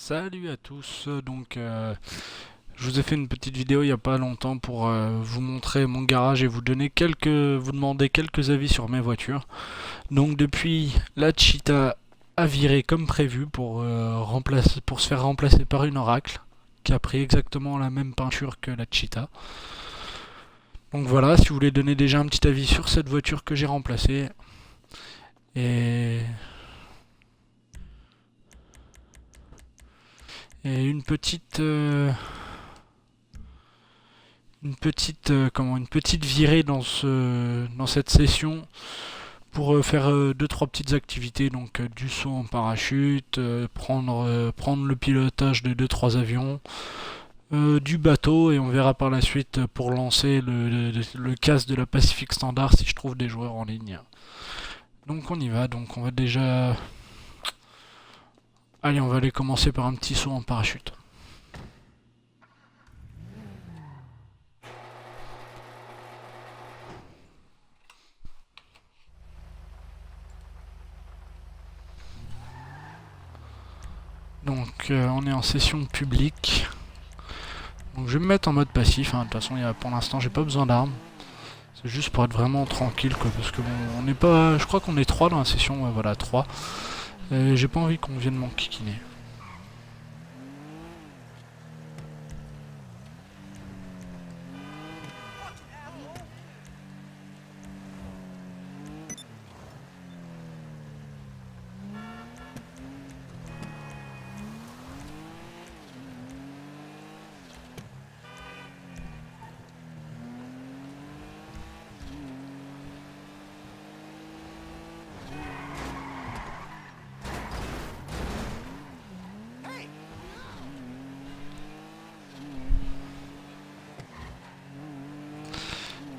Salut à tous, je vous ai fait une petite vidéo il n'y a pas longtemps pour vous montrer mon garage et vous demander quelques avis sur mes voitures. Donc depuis, la Cheetah a viré comme prévu pour se faire remplacer par une Oracle qui a pris exactement la même peinture que la Cheetah. Donc voilà, si vous voulez donner déjà un petit avis sur cette voiture que j'ai remplacée. Et, et une petite virée dans cette session pour faire deux trois petites activités, donc du saut en parachute, prendre le pilotage de deux trois avions, du bateau, et on verra par la suite pour lancer le casse de la Pacific Standard si je trouve des joueurs en ligne. Donc on y va. Donc on va déjà, allez, on va aller commencer par un petit saut en parachute. Donc on est en session publique. Donc je vais me mettre en mode passif, hein. De toute façon pour l'instant j'ai pas besoin d'armes. C'est juste pour être vraiment tranquille, quoi, parce que bon, on n'est pas. Je crois qu'on est 3 dans la session, ouais, voilà, 3. Et j'ai pas envie qu'on vienne m'enquiquiner.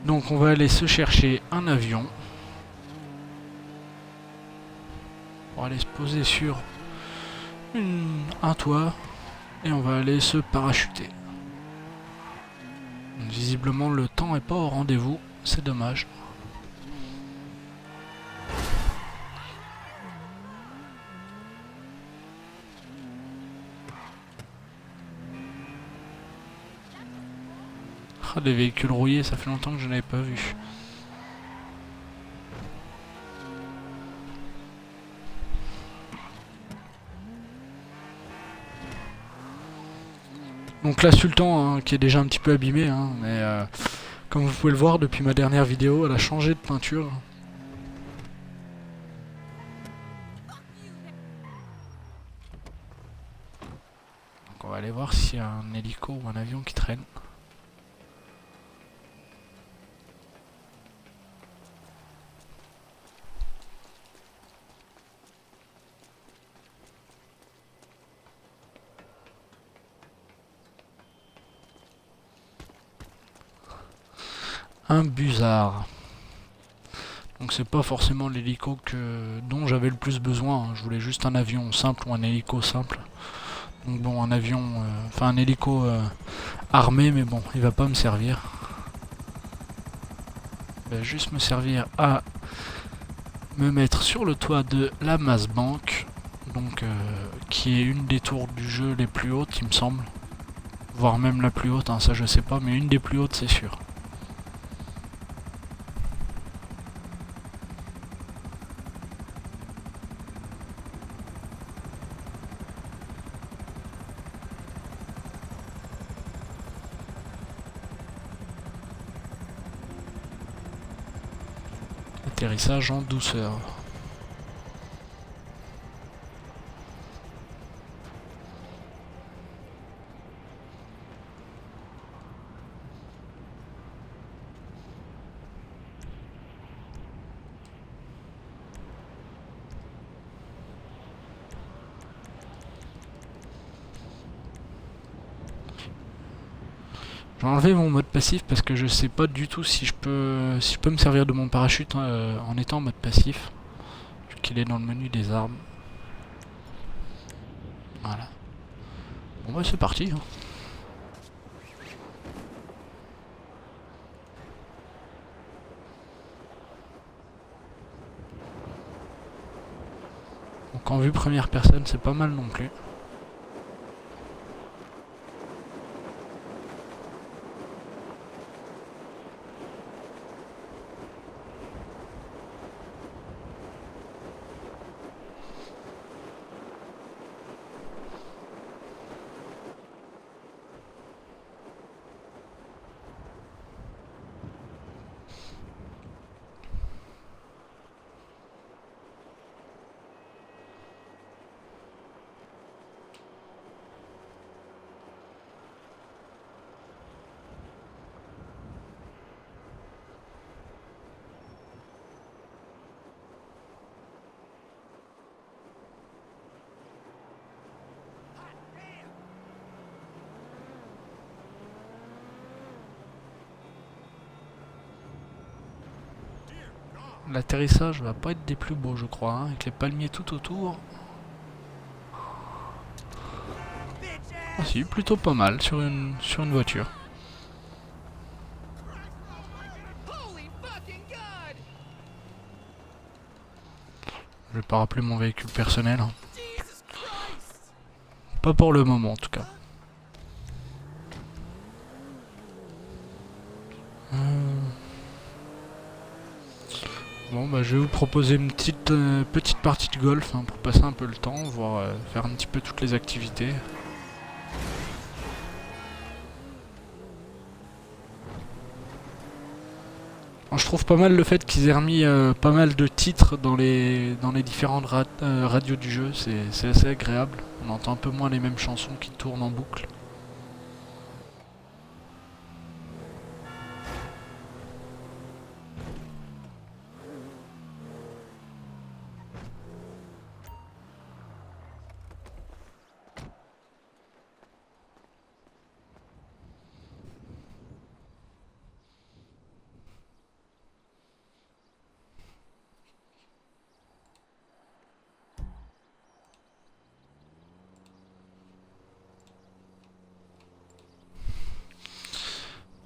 Donc on va aller se chercher un avion pour aller se poser sur un toit et on va aller se parachuter. Donc, visiblement le temps est pas au rendez-vous, c'est dommage. Ah, des véhicules rouillés, ça fait longtemps que je n'avais pas vu. Donc là Sultan, hein, qui est déjà un petit peu abîmé, hein, mais comme vous pouvez le voir depuis ma dernière vidéo, elle a changé de peinture. Donc on va aller voir s'il y a un hélico ou un avion qui traîne. Un busard. Donc c'est pas forcément l'hélico dont j'avais le plus besoin, hein. Je voulais juste un avion simple ou un hélico simple. Donc bon, un avion, enfin un hélico armé, mais bon, il va pas me servir. Il va juste me servir à me mettre sur le toit de la Mass Bank, donc qui est une des tours du jeu les plus hautes, il me semble. Voire même la plus haute, hein, ça je sais pas, mais une des plus hautes c'est sûr. Atterrissage en douceur. J'ai enlevé mon mode passif parce que je sais pas du tout si je peux me servir de mon parachute en étant en mode passif, vu qu'il est dans le menu des armes. Voilà. Bon bah c'est parti, hein. Donc en vue première personne c'est pas mal non plus. L'atterrissage va pas être des plus beaux, je crois, hein, avec les palmiers tout autour. Ah si, plutôt pas mal sur une voiture. Je vais pas rappeler mon véhicule personnel, hein. Pas pour le moment en tout cas. Bon bah je vais vous proposer une petite partie de golf, hein, pour passer un peu le temps, voir faire un petit peu toutes les activités. Je trouve pas mal le fait qu'ils aient remis pas mal de titres dans les différentes radios du jeu, c'est assez agréable. On entend un peu moins les mêmes chansons qui tournent en boucle.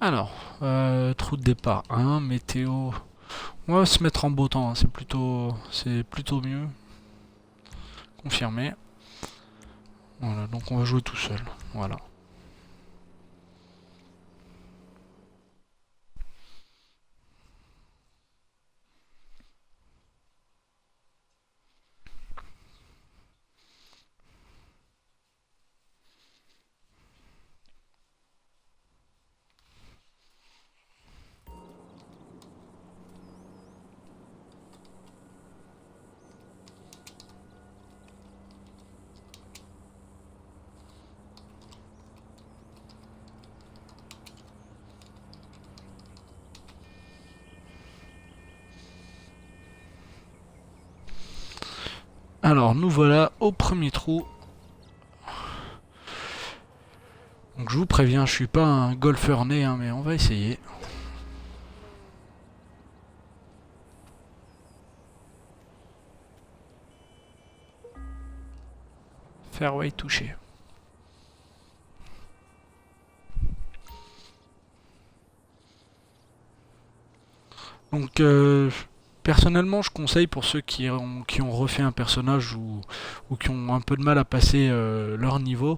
Alors, trou de départ 1, météo. On va se mettre en beau temps, hein, c'est plutôt mieux. Confirmé. Voilà, donc on va jouer tout seul. Voilà. Alors, nous voilà au premier trou. Donc je vous préviens, je suis pas un golfeur né, hein, mais on va essayer. Fairway touché. Donc personnellement, je conseille pour ceux qui ont refait un personnage ou qui ont un peu de mal à passer leur niveau,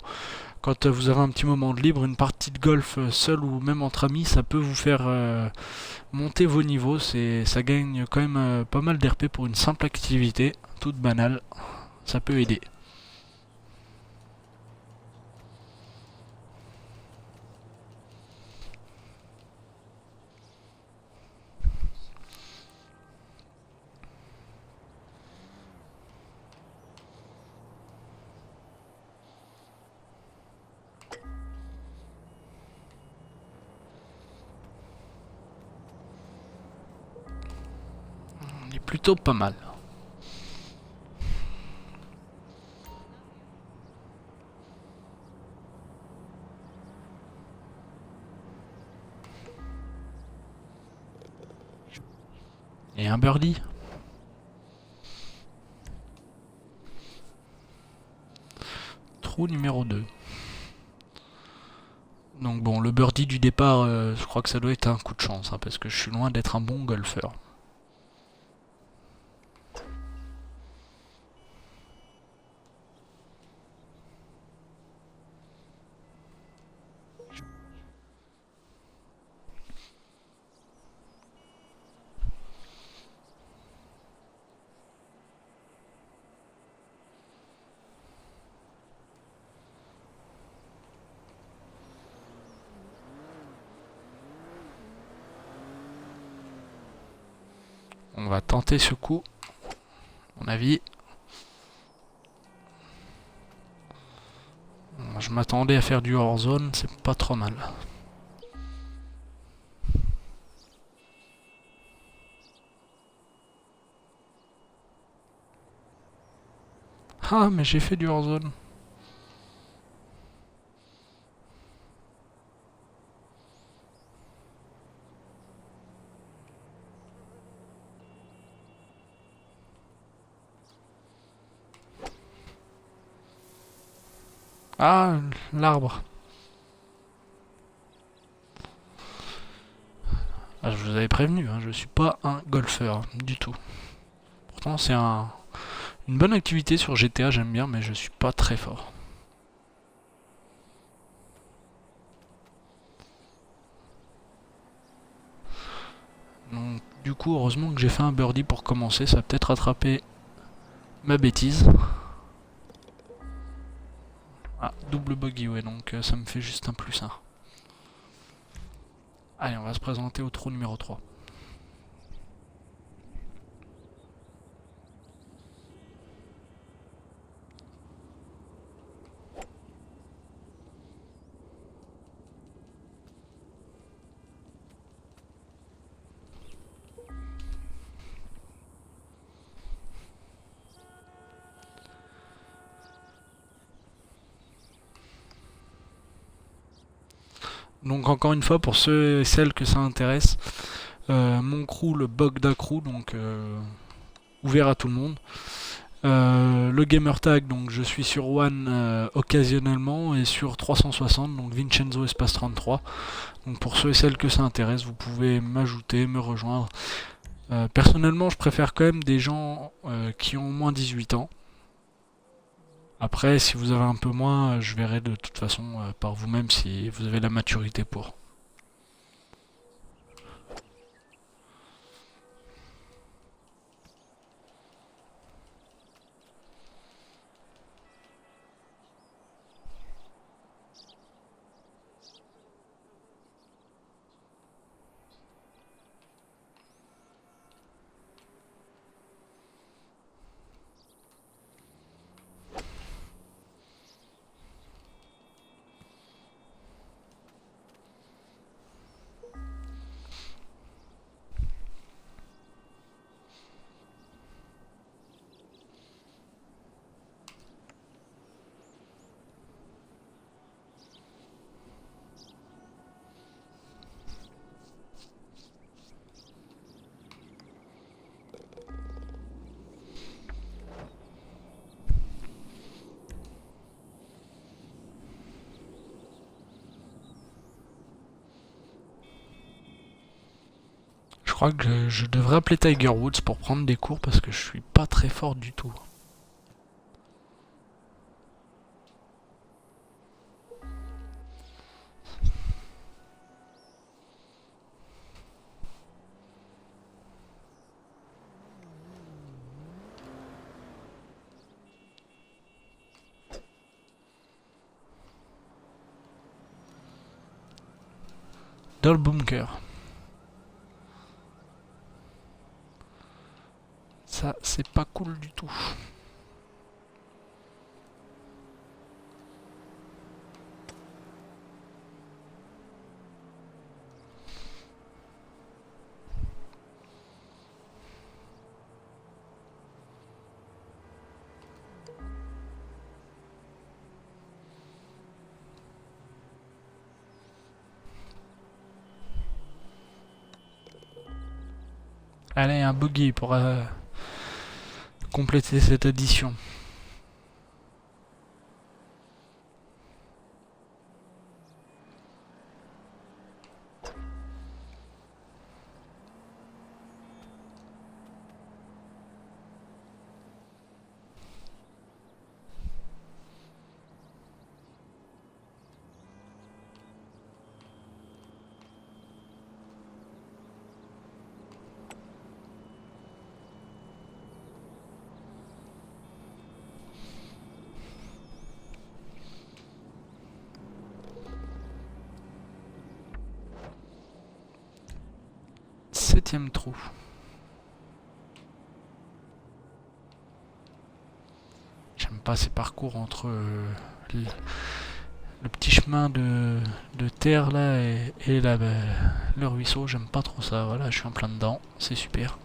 quand vous avez un petit moment de libre, une partie de golf seul ou même entre amis, ça peut vous faire monter vos niveaux. Ça gagne quand même pas mal d'RP pour une simple activité, toute banale. Ça peut aider. On est plutôt pas mal. Et un birdie. Trou numéro 2. Donc bon, le birdie du départ, je crois que ça doit être un coup de chance, hein, parce que je suis loin d'être un bon golfeur. On va tenter ce coup, à mon avis. Je m'attendais à faire du hors-zone, c'est pas trop mal. Ah, mais j'ai fait du hors-zone. Ah, l'arbre. Ah, je vous avais prévenu, hein, je suis pas un golfeur du tout. Pourtant, une bonne activité sur GTA, j'aime bien, mais je suis pas très fort. Donc, du coup, heureusement que j'ai fait un birdie pour commencer, ça va peut-être rattraper ma bêtise. Ah, double bogey, ouais, donc ça me fait juste un plus 1. Allez, on va se présenter au trou numéro 3. Donc encore une fois, pour ceux et celles que ça intéresse, mon crew, le Bogda Crew, donc ouvert à tout le monde. Le gamer tag, donc je suis sur One occasionnellement et sur 360, donc Vincenzo Espace 33. Donc pour ceux et celles que ça intéresse, vous pouvez m'ajouter, me rejoindre. Personnellement, je préfère quand même des gens qui ont moins 18 ans. Après, si vous avez un peu moins, je verrai de toute façon par vous-même si vous avez la maturité pour. Je crois que je devrais appeler Tiger Woods pour prendre des cours parce que je suis pas très fort du tout. Dans le bunker. Ça, c'est pas cool du tout. Allez, un buggy pour compléter cette addition. Septième trou. J'aime pas ces parcours entre le petit chemin de terre là et le ruisseau. J'aime pas trop ça. Voilà, je suis en plein dedans. C'est super.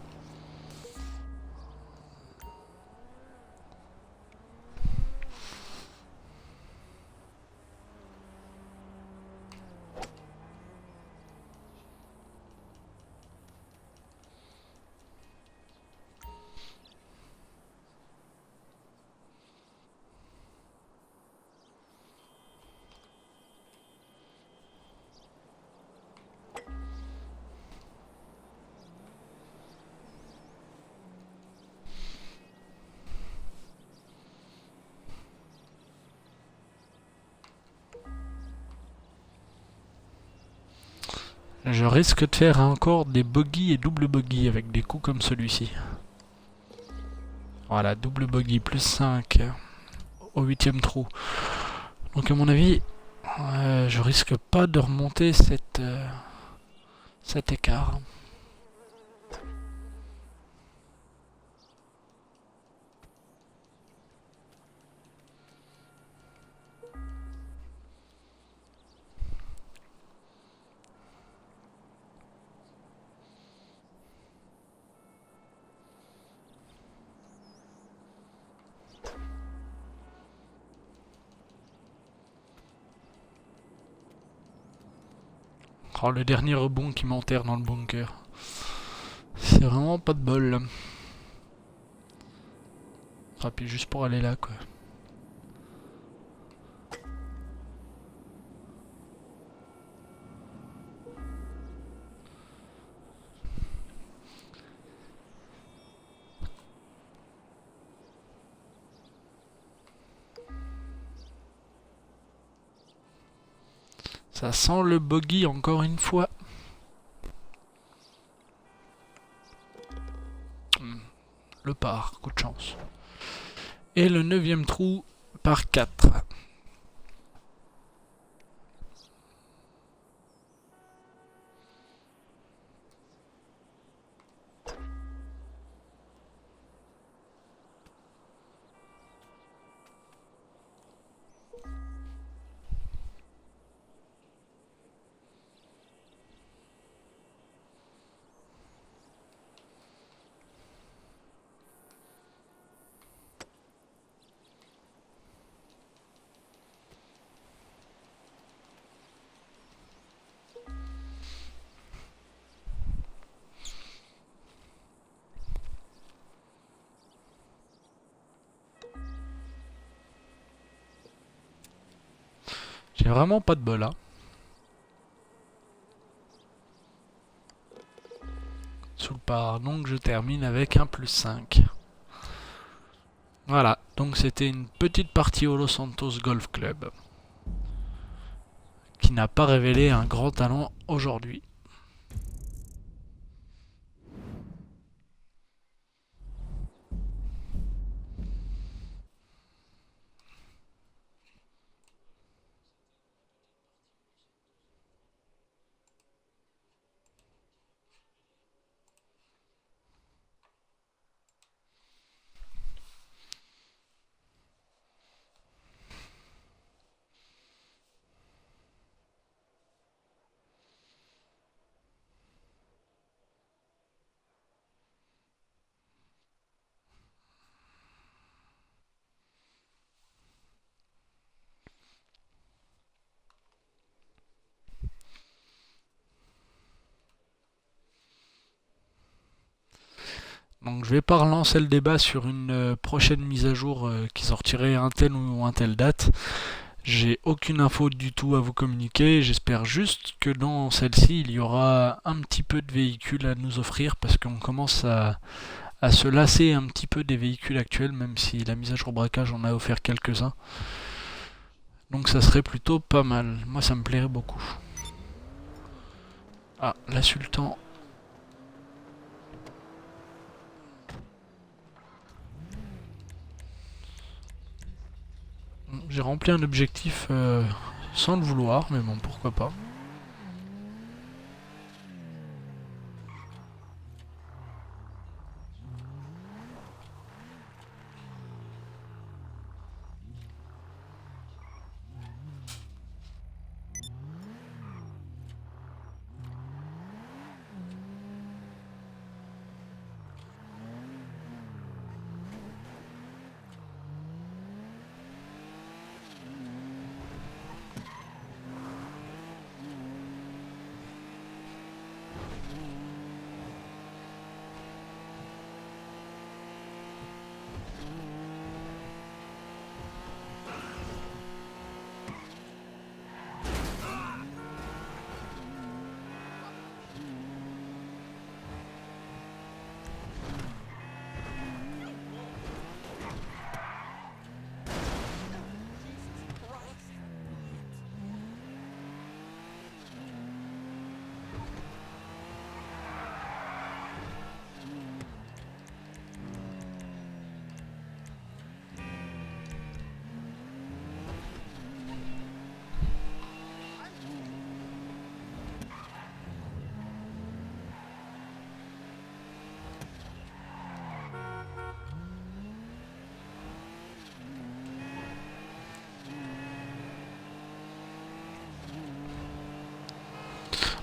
Je risque de faire encore des bogeys et double bogey avec des coups comme celui-ci. Voilà, double bogey plus 5 au 8ème trou. Donc à mon avis, je risque pas de remonter cet écart. Oh, le dernier rebond qui m'enterre dans le bunker. C'est vraiment pas de bol là. Rapide juste pour aller là quoi. Ça sent le bogey encore une fois. Le par, coup de chance. Et le 9ème trou par 4. J'ai vraiment pas de bol là. Sous le par, donc je termine avec un plus 5. Voilà, donc c'était une petite partie au Los Santos Golf Club. Qui n'a pas révélé un grand talent aujourd'hui. Donc je vais pas relancer le débat sur une prochaine mise à jour qui sortirait un tel ou un tel date. J'ai aucune info du tout à vous communiquer. J'espère juste que dans celle-ci, il y aura un petit peu de véhicules à nous offrir parce qu'on commence à se lasser un petit peu des véhicules actuels, même si la mise à jour braquage en a offert quelques-uns. Donc ça serait plutôt pas mal. Moi ça me plairait beaucoup. Ah, la Sultan. J'ai rempli un objectif sans le vouloir, mais bon, pourquoi pas.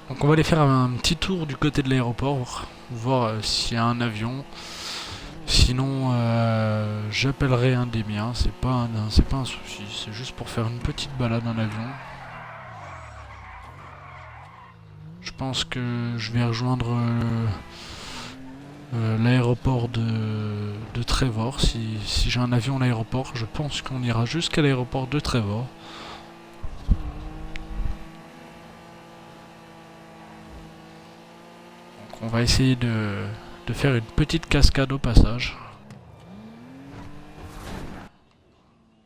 Donc on va aller faire un petit tour du côté de l'aéroport, voir s'il y a un avion. Sinon, j'appellerai un des miens, c'est pas un souci, c'est juste pour faire une petite balade en avion. Je pense que je vais rejoindre l'aéroport de Trevor. Si j'ai un avion à l'aéroport, je pense qu'on ira jusqu'à l'aéroport de Trevor. Donc on va essayer de faire une petite cascade au passage.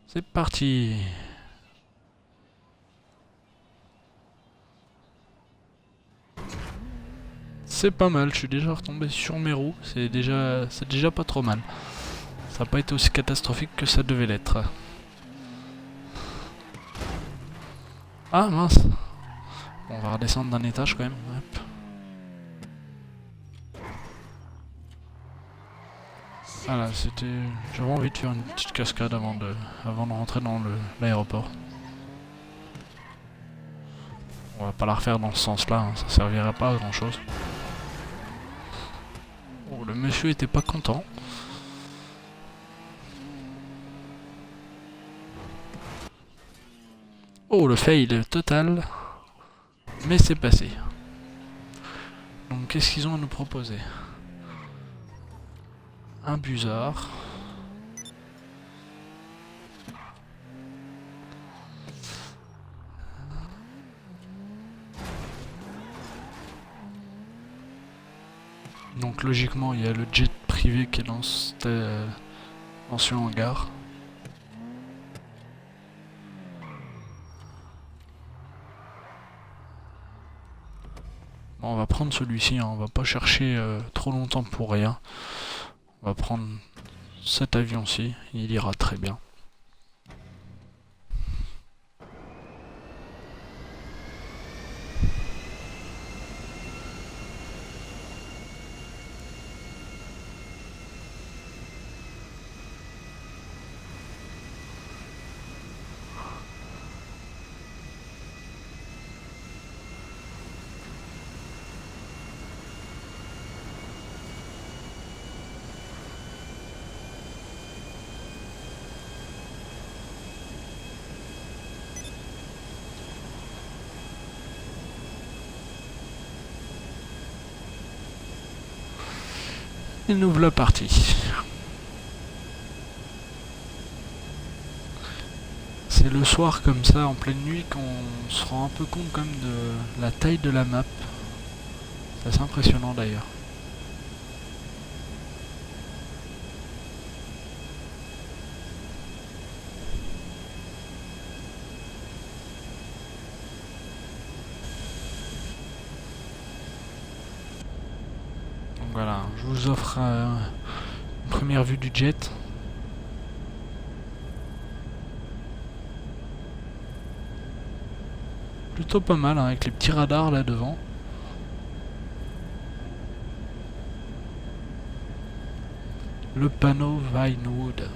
C'est parti! C'est pas mal, je suis déjà retombé sur mes roues, c'est déjà pas trop mal. Ça n'a pas été aussi catastrophique que ça devait l'être. Ah mince! Bon, on va redescendre d'un étage quand même. Hop. Voilà, c'était... J'avais envie de faire une petite cascade avant de rentrer dans l'aéroport. On va pas la refaire dans ce sens-là, hein, ça servirait pas à grand chose. Oh, le monsieur était pas content. Oh, le fail total. Mais c'est passé. Donc qu'est-ce qu'ils ont à nous proposer? Un busard. Donc logiquement il y a le jet privé qui est dans ce hangar. Bon, on va prendre celui-ci, hein, on va pas chercher trop longtemps pour rien. On va prendre cet avion-ci, il ira très bien. Et nous voilà partis. C'est le soir comme ça, en pleine nuit, qu'on se rend un peu compte quand même de la taille de la map. C'est assez impressionnant d'ailleurs. Donc voilà, je vous offre une première vue du jet. Plutôt pas mal, hein, avec les petits radars là devant. Le panneau Vinewood.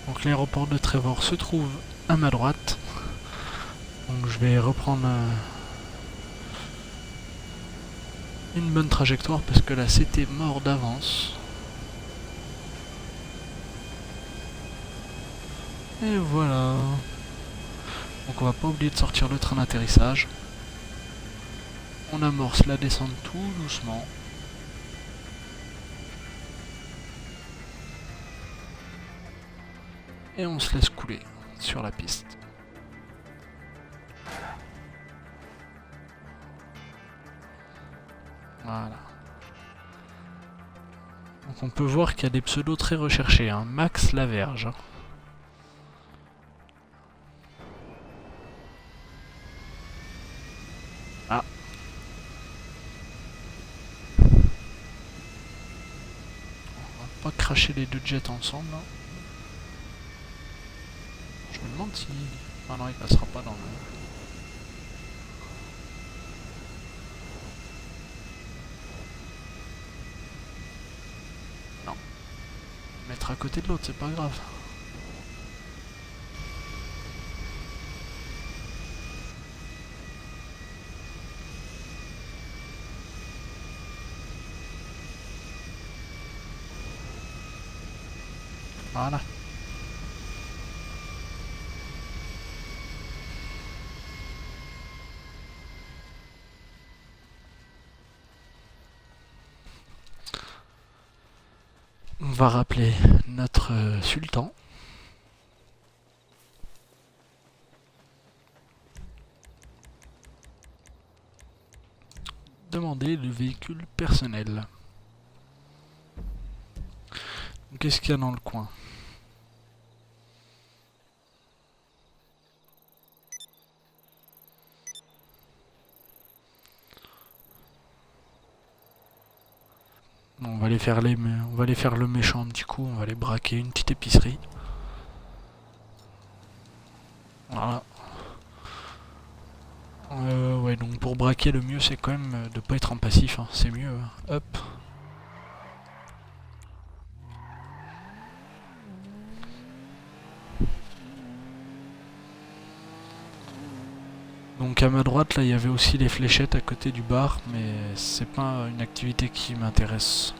Donc l'aéroport de Trevor se trouve à ma droite. Donc je vais reprendre une bonne trajectoire parce que là c'était mort d'avance. Et voilà. Donc on va pas oublier de sortir le train d'atterrissage. On amorce la descente tout doucement. Et on se laisse couler sur la piste. Voilà. Donc on peut voir qu'il y a des pseudos très recherchés, hein. Max Laverge. Ah. On va pas cracher les deux jets ensemble. Hein. Je me demande si... Ah non, il passera pas dans le... Non. Mettre à côté de l'autre, c'est pas grave. Voilà. On va rappeler notre sultan. Demander le véhicule personnel. Qu'est-ce qu'il y a dans le coin? On va aller faire le méchant un petit coup, on va aller braquer une petite épicerie. Voilà. Ouais, donc pour braquer, le mieux c'est quand même de pas être en passif, hein. C'est mieux. Hop. Donc à ma droite, là, il y avait aussi les fléchettes à côté du bar, mais c'est pas une activité qui m'intéresse.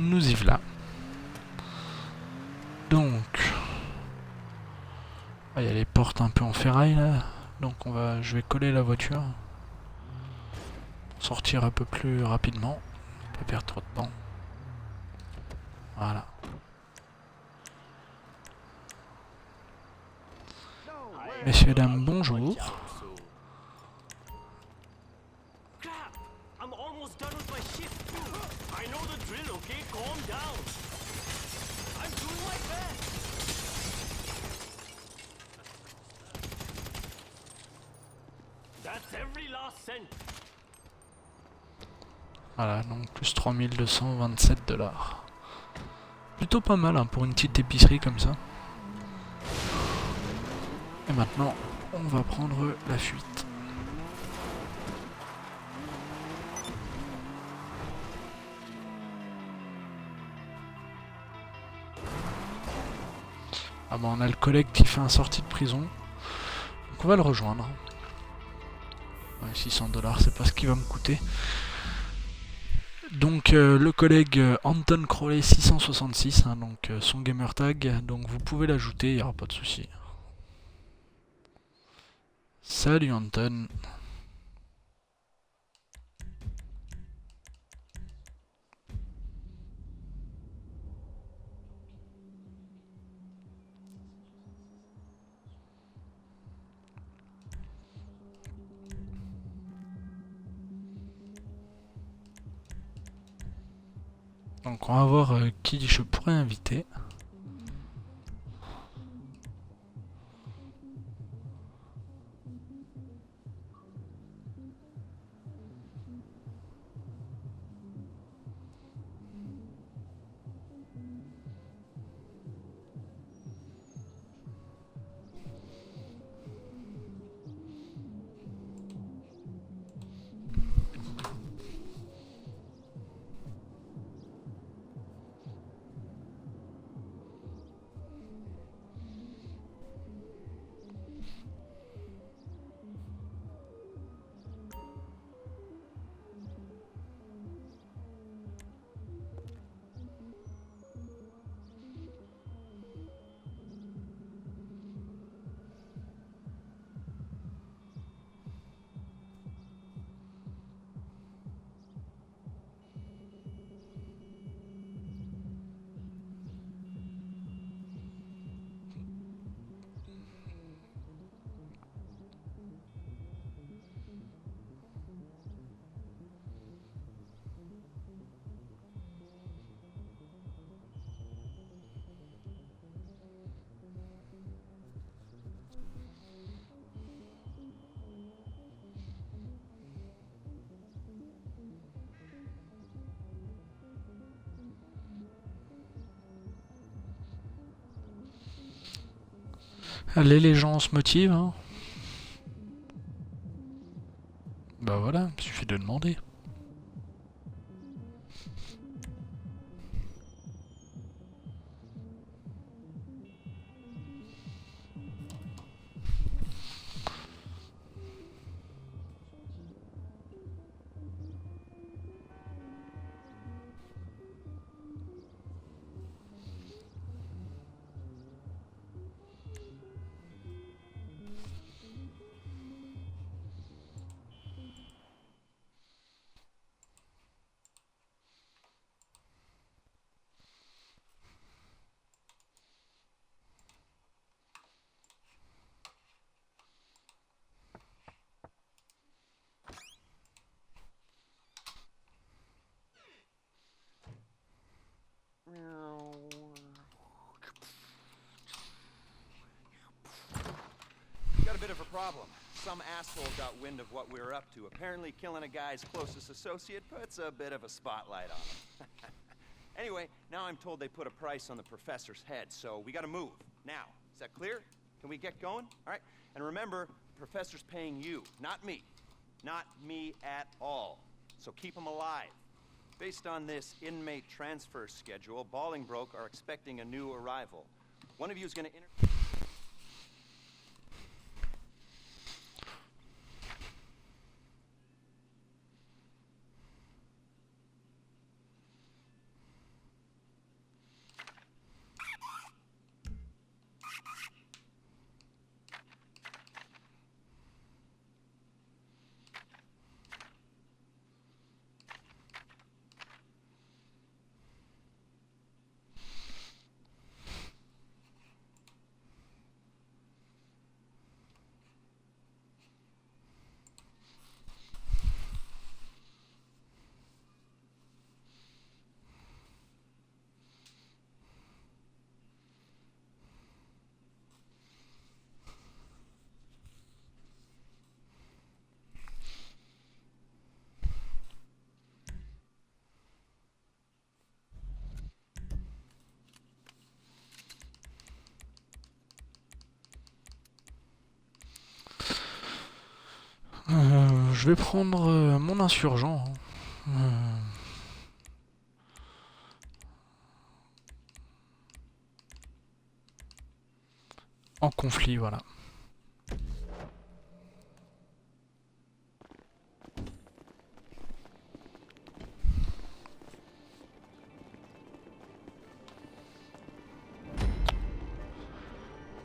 Nous y voilà. Donc, il y a les portes un peu en ferraille là, donc je vais coller la voiture pour sortir un peu plus rapidement, pas perdre trop de temps. Voilà. Messieurs, dames, bonjour. Voilà, donc plus 3227$. Plutôt pas mal hein, pour une petite épicerie comme ça. Et maintenant, on va prendre la fuite. Ah bah on a le collègue qui fait un sortie de prison. Donc on va le rejoindre. Ouais, 600$, c'est pas ce qui va me coûter. Donc le collègue Anton Crowley 666, hein, donc son gamer tag, donc vous pouvez l'ajouter, il n'y aura pas de souci. Salut Anton. Donc on va voir qui je pourrais inviter. Allez, les gens se motivent, hein. Bah voilà, il suffit de demander. Got a bit of a problem. Some asshole got wind of what we were up to. Apparently killing a guy's closest associate puts a bit of a spotlight on him. Anyway, now I'm told they put a price on the professor's head, so we gotta move. Now, is that clear? Can we get going? All right? And remember, the professor's paying you, not me. Not me at all. So keep him alive. Based on this inmate transfer schedule, Bolingbroke are expecting a new arrival. One of you is gonna Je vais prendre mon insurgent. En conflit, voilà.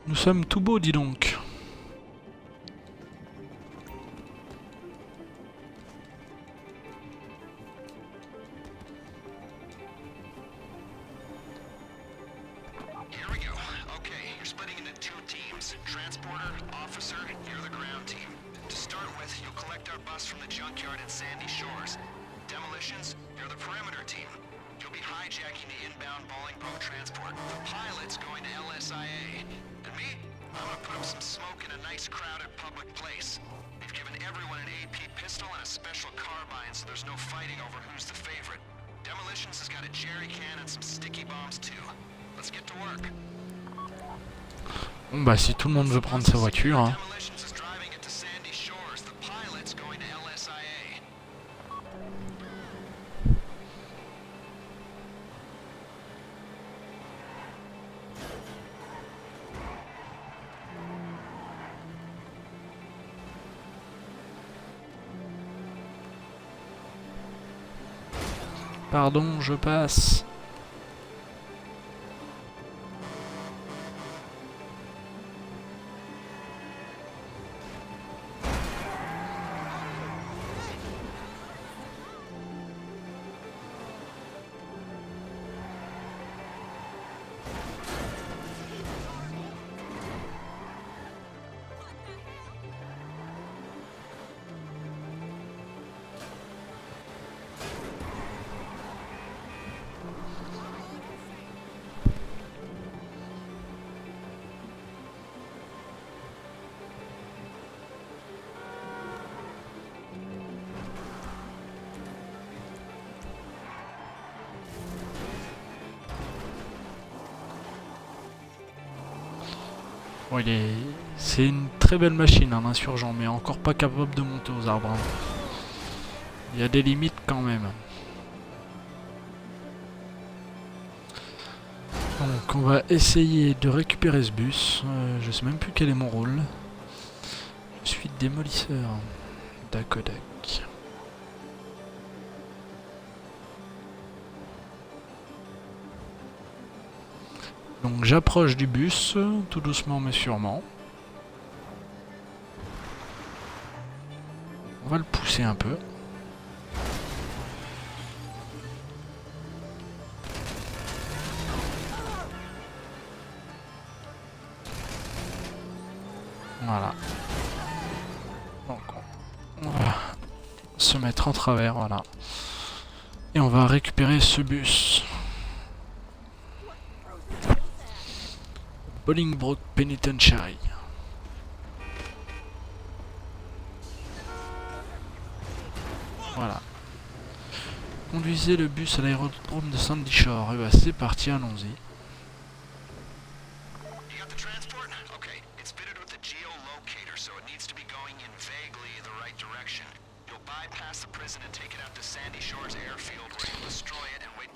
Nous sommes tout beaux, dis donc. Here we go. Okay, you're splitting into two teams. Transporter, officer, you're the ground team. To start with, you'll collect our bus from the junkyard at Sandy Shores. Demolitions, you're the perimeter team. You'll be hijacking the inbound Bolingbroke transport. The pilot's going to LSIA. And me? I'm gonna put up some smoke in a nice crowded public place. They've given everyone an AP pistol and a special carbine, so there's no fighting over who's the favorite. Demolitions has got a jerry can and some sticky bombs too. Let's get to work. Bon bah si tout le monde veut prendre sa voiture, hein. Demolitions is driving it to Sandy Shores. The pilot's going to LSIA. Pardon, je passe. Bon, c'est une très belle machine, un insurgent, mais encore pas capable de monter aux arbres. Hein. Il y a des limites quand même. Donc on va essayer de récupérer ce bus. Je sais même plus quel est mon rôle. Je suis démolisseur. Dakodak. Donc j'approche du bus, tout doucement mais sûrement. On va le pousser un peu. Voilà. Donc on va se mettre en travers, voilà. Et on va récupérer ce bus. Bolingbroke Penitentiary. Voilà. Conduisez le bus à l'aérodrome de Sandy Shore. Et bah c'est parti, allons-y.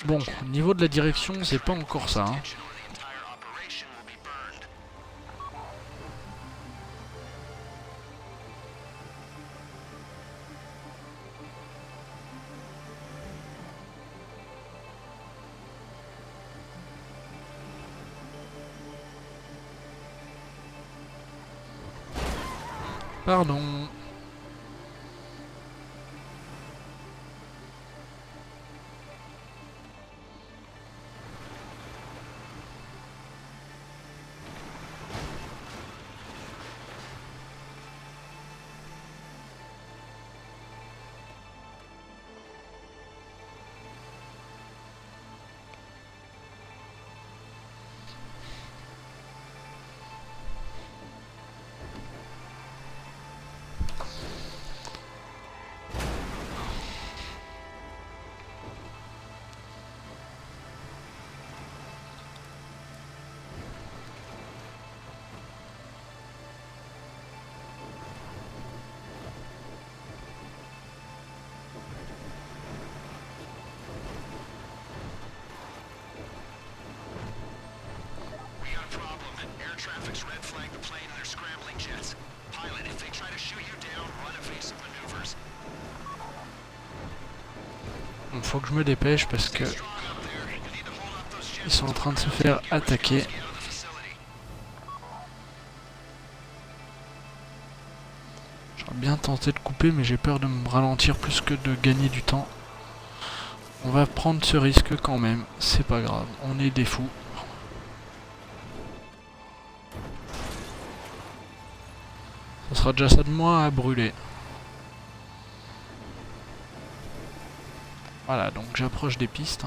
Bon, au niveau de la direction, c'est pas encore ça. Hein. Pardon. Il faut que je me dépêche parce que ils sont en train de se faire attaquer. J'aurais bien tenté de couper mais j'ai peur de me ralentir plus que de gagner du temps. On va prendre ce risque quand même, c'est pas grave, on est des fous. Ça sera déjà ça de moins à brûler. Voilà, donc j'approche des pistes.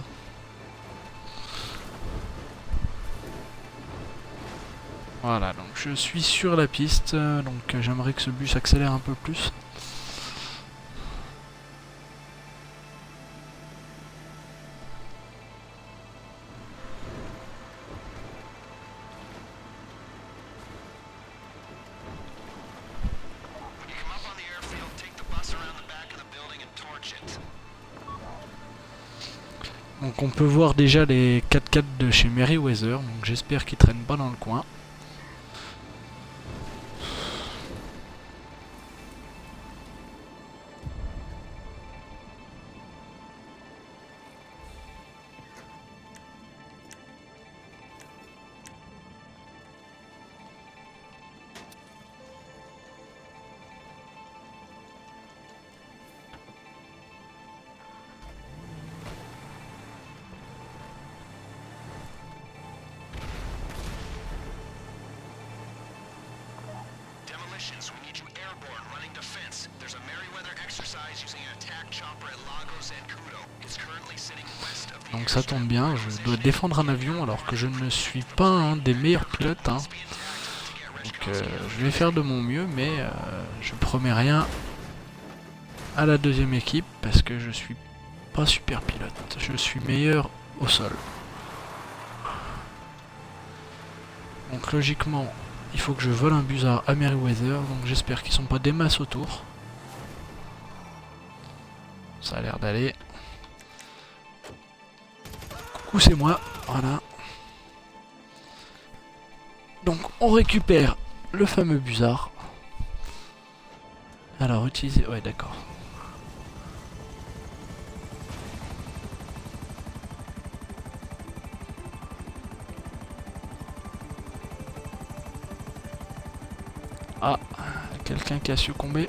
Voilà, donc je suis sur la piste, donc j'aimerais que ce bus accélère un peu plus. Donc on peut voir déjà les 4x4 de chez Merryweather, donc j'espère qu'ils traînent pas dans le coin. We need you airborne, running defense. There's a Merryweather exercise using an attack chopper at Lagos and Kudo. It's currently sitting west of the. Donc ça tombe bien, je dois défendre un avion alors que je ne suis pas un des meilleurs pilotes. Hein. Donc je vais faire de mon mieux, mais je promets rien à la deuxième équipe parce que je suis pas super pilote. Je suis meilleur au sol. Donc logiquement, Il faut que je vole un Buzzard à Meriwether, donc j'espère qu'ils sont pas des masses autour. Ça a l'air d'aller. Coucou, c'est moi. Voilà. Donc on récupère le fameux Buzzard. Alors utiliser... Ouais, d'accord. Ah, quelqu'un qui a succombé.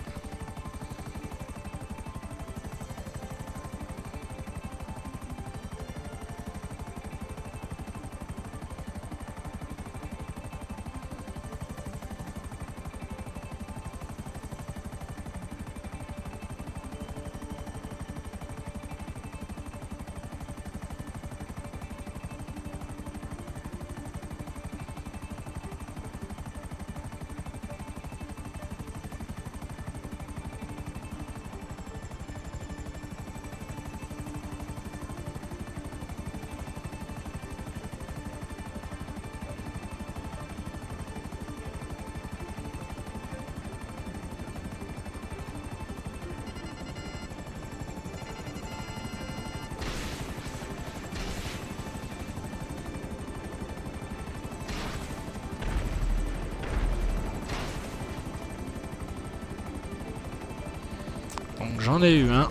Donc j'en ai eu un.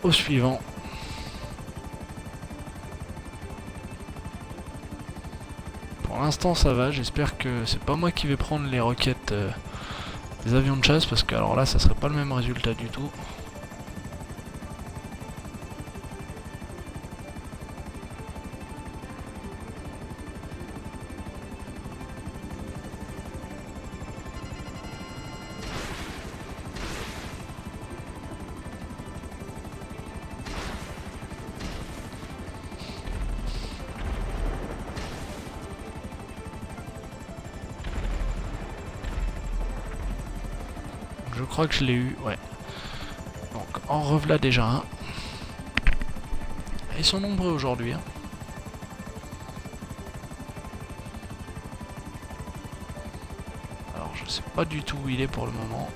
Au suivant. Pour l'instant ça va, j'espère que c'est pas moi qui vais prendre les roquettes des avions de chasse, parce que alors là ça serait pas le même résultat du tout. Je crois que je l'ai eu, ouais. Donc en revoilà déjà un. Ils sont nombreux aujourd'hui. Hein. Alors je sais pas du tout où il est pour le moment.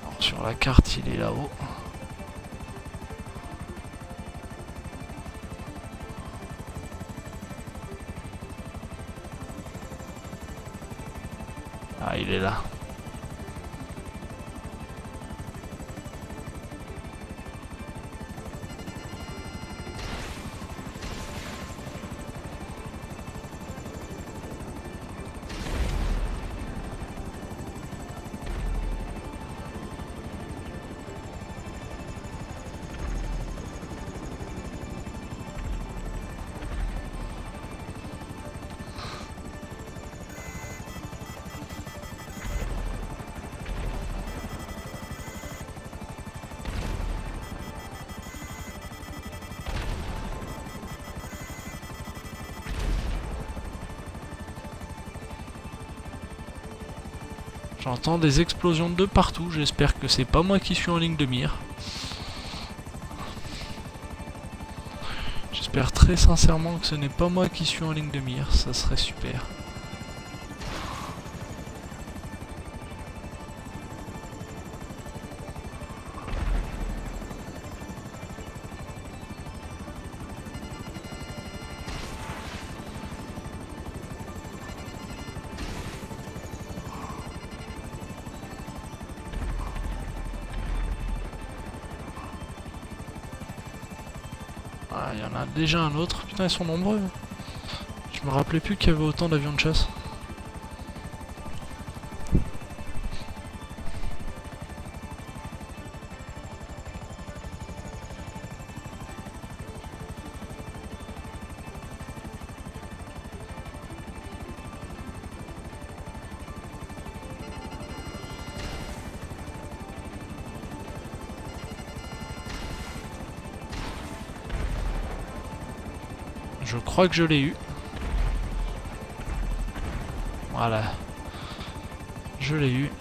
Alors sur la carte il est là-haut. Ah, il est là. J'entends des explosions de partout, j'espère que c'est pas moi qui suis en ligne de mire. J'espère très sincèrement que ce n'est pas moi qui suis en ligne de mire, ça serait super. Ah, il y en a déjà un autre. Putain, ils sont nombreux. Je me rappelais plus qu'il y avait autant d'avions de chasse. Je crois que je l'ai eu. Voilà. Je l'ai eu.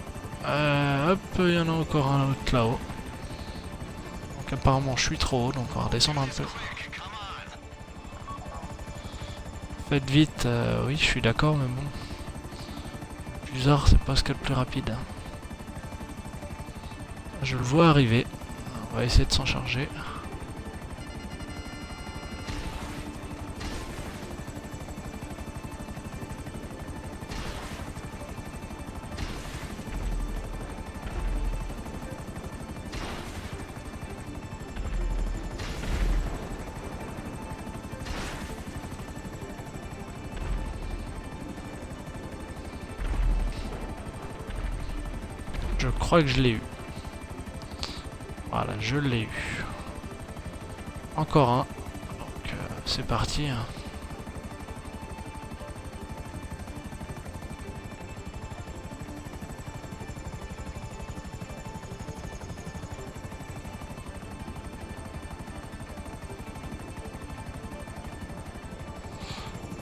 Hop, il y en a encore un autre là-haut. Donc apparemment je suis trop haut, donc on va redescendre un peu. Faites vite, oui je suis d'accord mais bon. Bizarre, c'est pas ce qu'il y a de plus rapide. Je le vois arriver. On va essayer de s'en charger. Je crois que je l'ai eu. Voilà, je l'ai eu. Encore un. Donc c'est parti.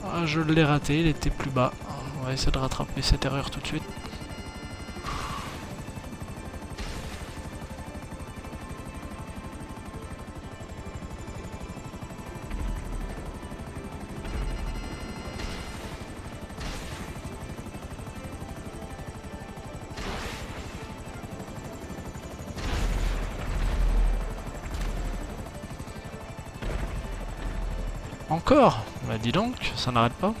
Ah, je l'ai raté, il était plus bas. On va essayer de rattraper cette erreur tout de suite. Encore? Bah dis donc, ça n'arrête pas.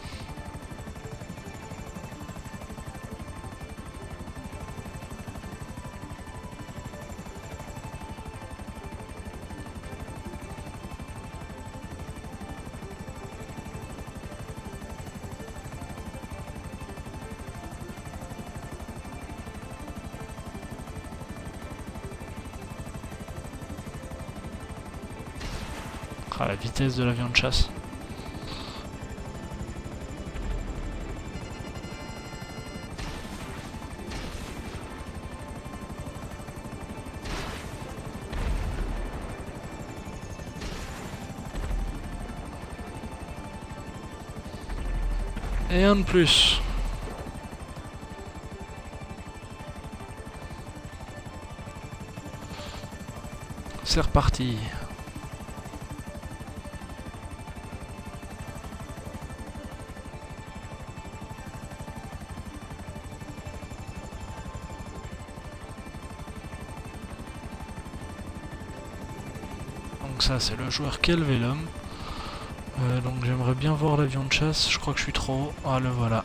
Ah, la vitesse de l'avion de chasse. Et un de plus. C'est reparti. Donc ça c'est le joueur qui a levé l'homme. Donc j'aimerais bien voir l'avion de chasse, je crois que je suis trop haut. Ah le voilà.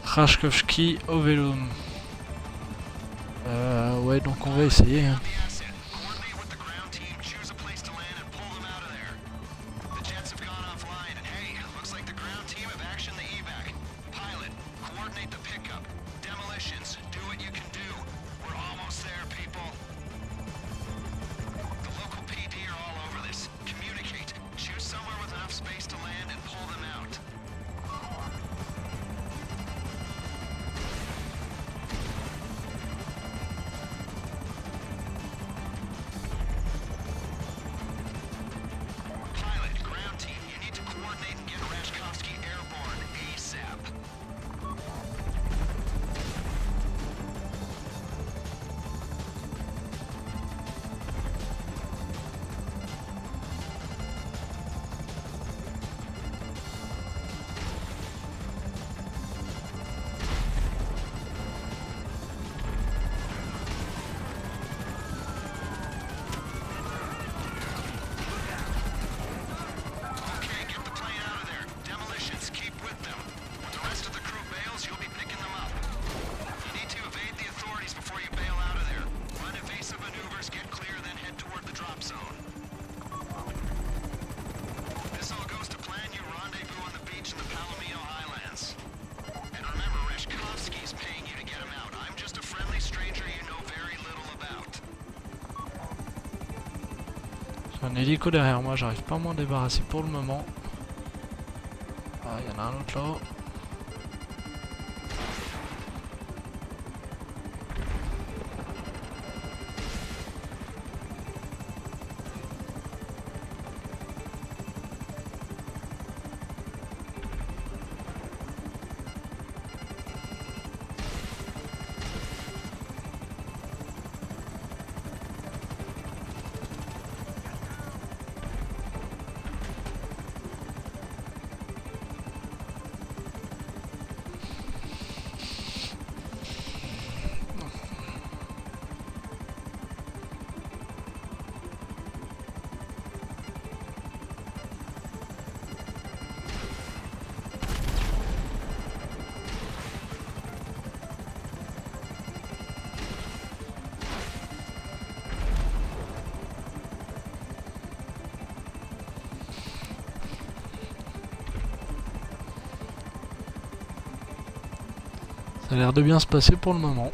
Rashkovski au vélo. Ouais donc on va essayer. Hein. Un hélico derrière moi, j'arrive pas à m'en débarrasser pour le moment. Ah, il y en a un autre là-haut. Ça a l'air de bien se passer pour le moment.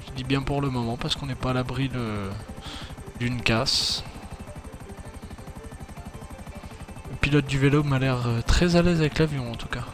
Je dis bien pour le moment parce qu'on n'est pas à l'abri d'une casse. Le pilote du vélo m'a l'air très à l'aise avec l'avion en tout cas.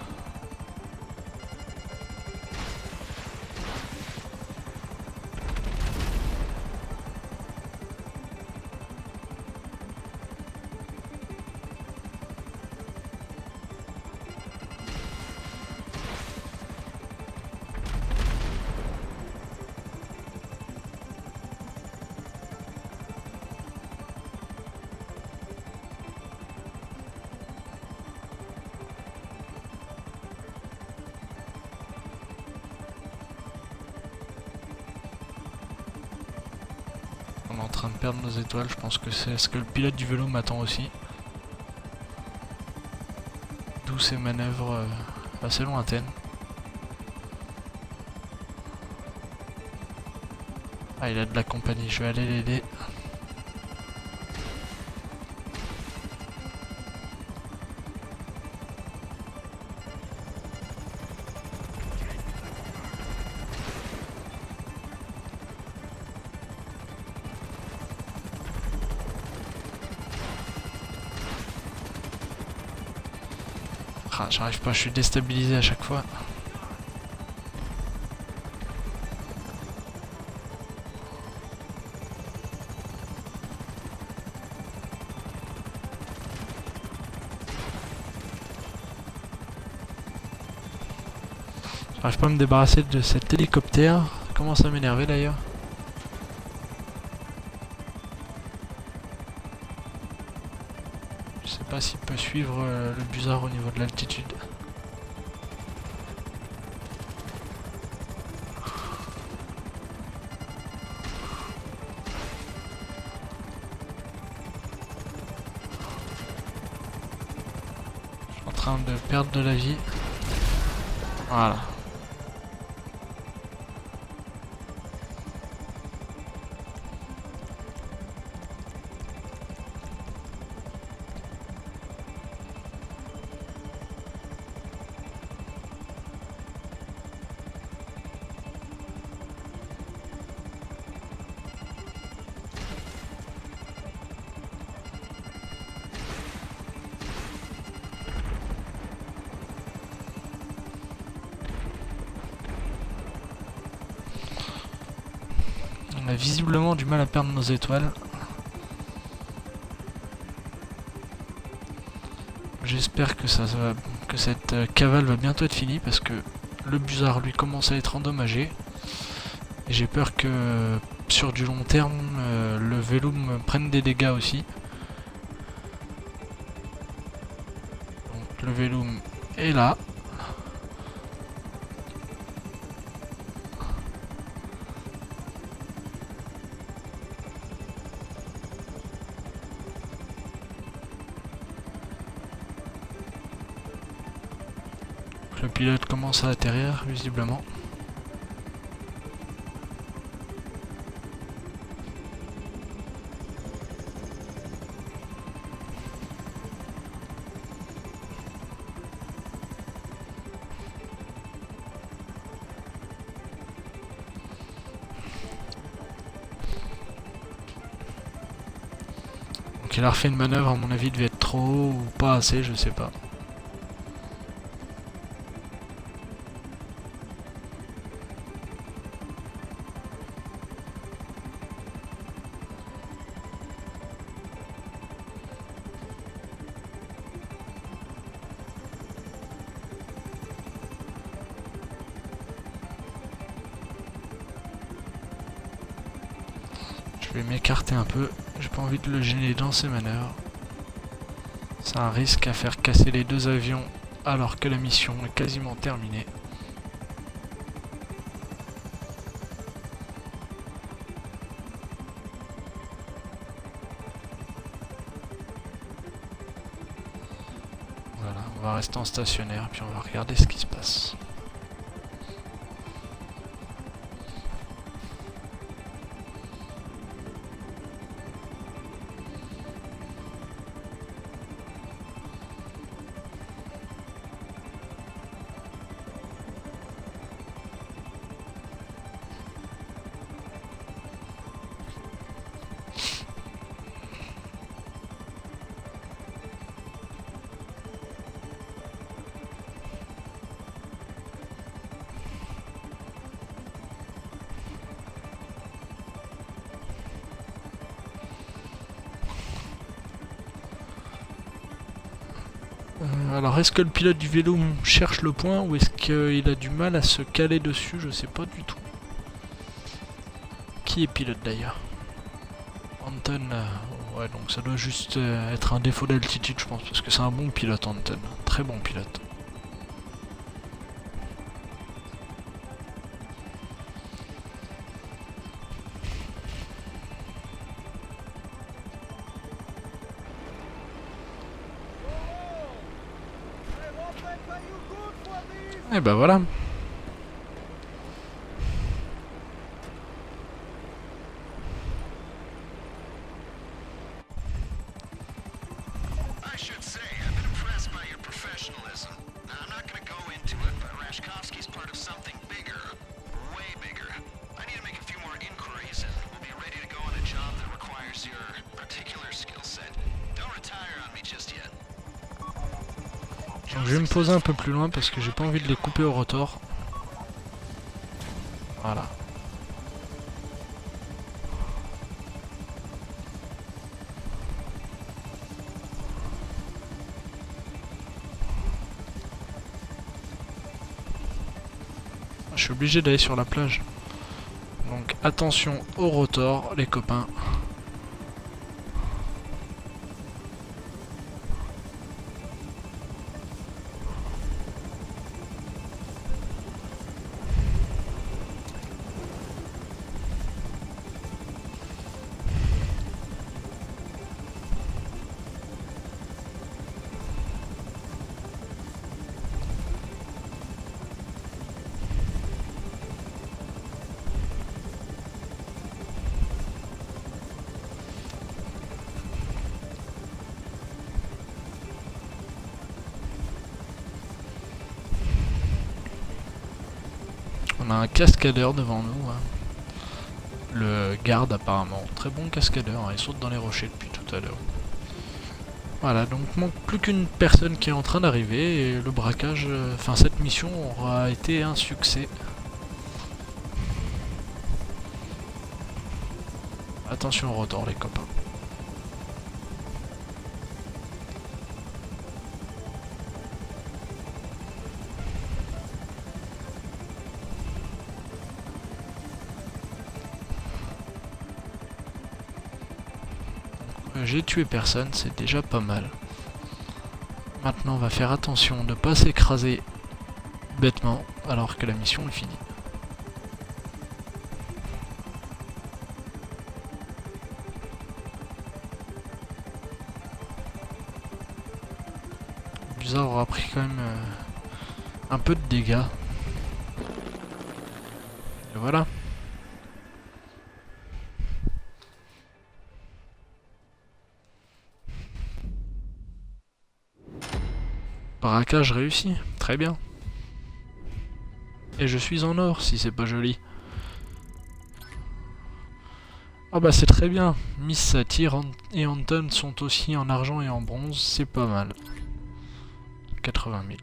On est en train de perdre nos étoiles, je pense que c'est ce que le pilote du vélo m'attend aussi. D'où ces manœuvres assez lointaines. Ah, il a de la compagnie, je vais aller l'aider. Ah, j'arrive pas, je suis déstabilisé à chaque fois. J'arrive pas à me débarrasser de cet hélicoptère. Ça commence à m'énerver d'ailleurs. Je sais pas s'il peut suivre le busard au niveau de l'altitude. Je suis en train de perdre de la vie. Voilà. On a visiblement du mal à perdre nos étoiles. J'espère que cette cavale va bientôt être finie parce que le busard lui commence à être endommagé. Et j'ai peur que sur du long terme le vélo me prenne des dégâts aussi. Donc le vélo est là. Le pilote commence à atterrir, visiblement. Donc il a refait une manœuvre, à mon avis, il devait être trop haut ou pas assez, je sais pas. Je vais m'écarter un peu, j'ai pas envie de le gêner dans ses manœuvres. C'est un risque à faire casser les deux avions alors que la mission est quasiment terminée. Voilà, on va rester en stationnaire puis on va regarder ce qui se passe. Alors est-ce que le pilote du vélo cherche le point ou est-ce qu'il a du mal à se caler dessus? Je sais pas du tout. Qui est pilote d'ailleurs? Anton, ouais, donc ça doit juste être un défaut d'altitude, je pense, parce que c'est un bon pilote, Anton. Très bon pilote. Et ben voilà. I should say, I've been impressed by your professionalism. Now, I'm not gonna go into it, but Rashkovsky's part of something bigger. Way bigger. I need to make a few more inquiries, and we'll be ready to go on a job that requires your particular skill set. Don't retire on me just yet. Donc je vais me poser un peu plus loin parce que j'ai pas envie de les couper au rotor. Voilà. Je suis obligé d'aller sur la plage. Donc attention au rotor, les copains. On a un cascadeur devant nous. Hein. Le garde apparemment. Très bon cascadeur. Hein. Il saute dans les rochers depuis tout à l'heure. Voilà, donc manque plus qu'une personne qui est en train d'arriver et le braquage, enfin cette mission aura été un succès. Attention au rotor les copains. J'ai tué personne, c'est déjà pas mal. Maintenant on va faire attention de ne pas s'écraser bêtement alors que la mission est finie. Bizarre aura pris quand même un peu de dégâts. Et voilà. Braquage réussi, très bien. Et je suis en or si c'est pas joli. Ah bah c'est très bien. Miss Satyr et Anton sont aussi en argent et en bronze, c'est pas mal. 80 000.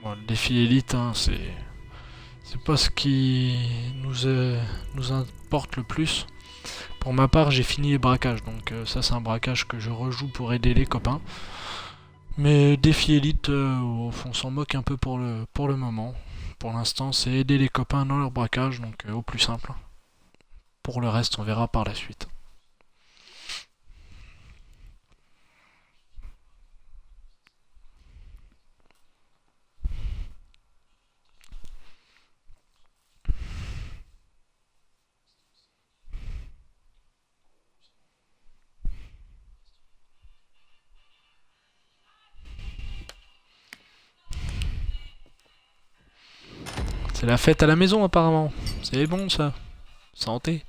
Bon, le défi élite, hein, c'est pas ce qui nous importe le plus. Pour ma part, j'ai fini les braquages, donc ça c'est un braquage que je rejoue pour aider les copains. Mais défi élite, on s'en moque un peu pour le moment. Pour l'instant, c'est aider les copains dans leur braquage, donc au plus simple. Pour le reste, on verra par la suite. C'est la fête à la maison apparemment. C'est bon ça. Santé.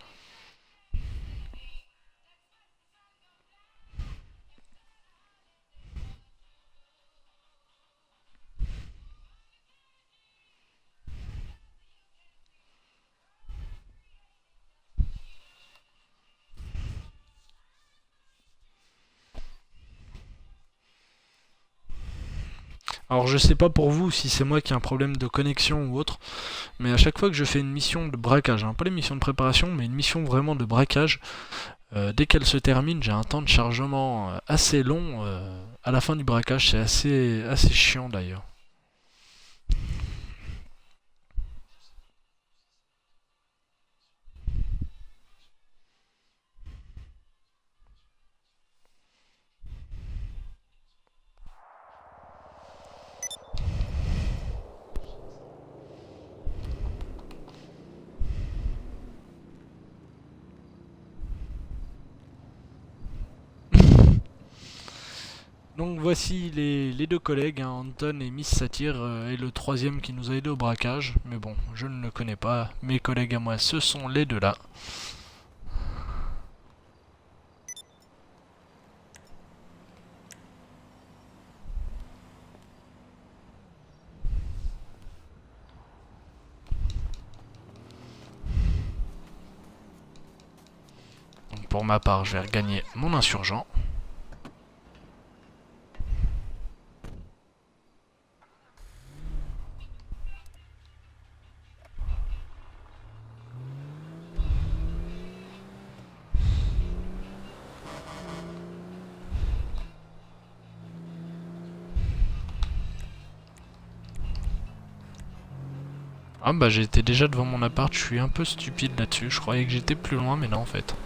Alors je sais pas pour vous si c'est moi qui ai un problème de connexion ou autre, mais à chaque fois que je fais une mission de braquage, hein, pas les missions de préparation, mais une mission vraiment de braquage, dès qu'elle se termine, j'ai un temps de chargement assez long. À la fin du braquage, c'est assez chiant d'ailleurs. Donc voici les deux collègues, hein, Anton et Miss Satyr, et le troisième qui nous a aidé au braquage. Mais bon, je ne le connais pas. Mes collègues à moi, ce sont les deux là. Donc pour ma part, je vais regagner mon insurgent. Ah bah j'étais déjà devant mon appart, je suis un peu stupide là-dessus. Je croyais que j'étais plus loin, mais non en fait.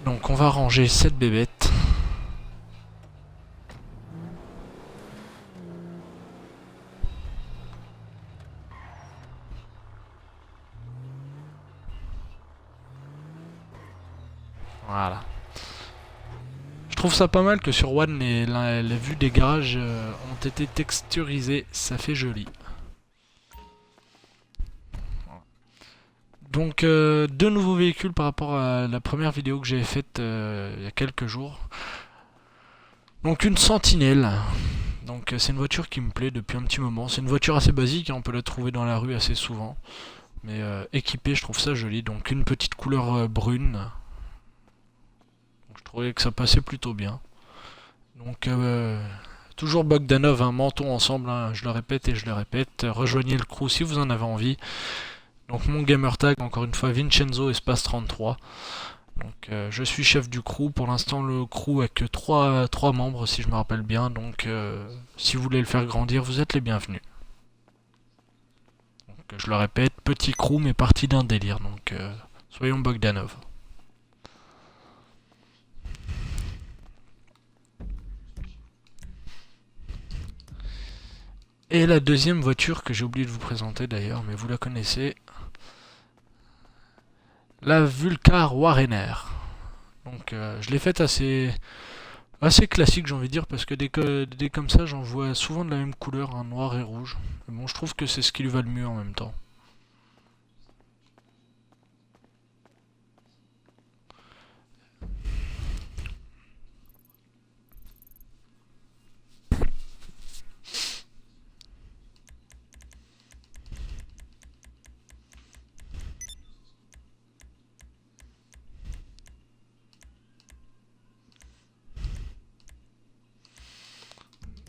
Donc on va ranger cette bébête. Voilà. Je trouve ça pas mal que sur One, les vues des garages ont été texturisées. Ça fait joli. Donc deux nouveaux véhicules par rapport à la première vidéo que j'avais faite il y a quelques jours. Donc une Sentinelle. Donc c'est une voiture qui me plaît depuis un petit moment. C'est une voiture assez basique, hein, on peut la trouver dans la rue assez souvent. Mais équipée, je trouve ça joli. Donc une petite couleur brune. Donc, je trouvais que ça passait plutôt bien. Donc toujours Bogdanov, un menton ensemble, hein, je le répète et je le répète. Rejoignez le crew si vous en avez envie. Donc mon gamertag, encore une fois, Vincenzo Espace 33. Donc je suis chef du crew. Pour l'instant, le crew a que 3 membres, si je me rappelle bien. Donc si vous voulez le faire grandir, vous êtes les bienvenus. Donc je le répète, petit crew mais parti d'un délire. Donc soyons Bogdanov. Et la deuxième voiture que j'ai oublié de vous présenter d'ailleurs, mais vous la connaissez, la Vulcar Warrener. Donc je l'ai faite assez classique, j'ai envie de dire, parce que des comme ça, j'en vois souvent de la même couleur, un noir et rouge. Mais bon, je trouve que c'est ce qui lui va le mieux en même temps.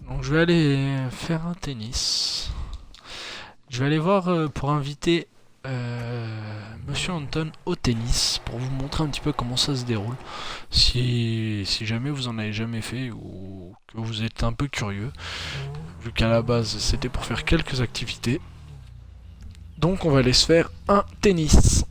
Donc je vais aller faire un tennis. Je vais aller voir pour inviter Monsieur Anton au tennis pour vous montrer un petit peu comment ça se déroule. Si jamais vous en avez jamais fait ou que vous êtes un peu curieux, vu qu'à la base c'était pour faire quelques activités. Donc on va aller se faire un tennis.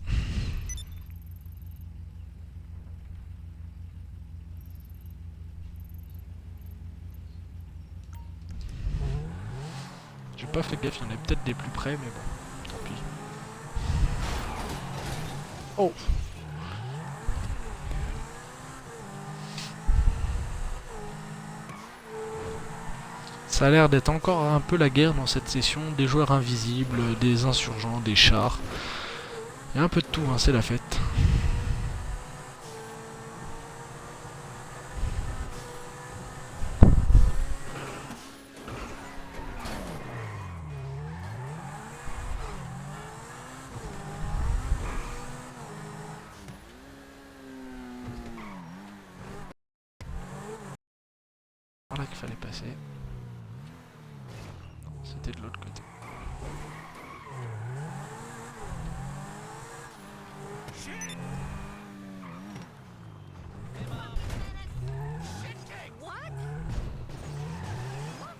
J'ai pas fait gaffe, il y en a peut-être des plus près, mais bon, tant pis. Oh! Ça a l'air d'être encore un peu la guerre dans cette session, des joueurs invisibles, des insurgents, des chars. Il y a un peu de tout, hein, c'est la fête. Par là qu'il fallait passer. c'était de l'autre côté.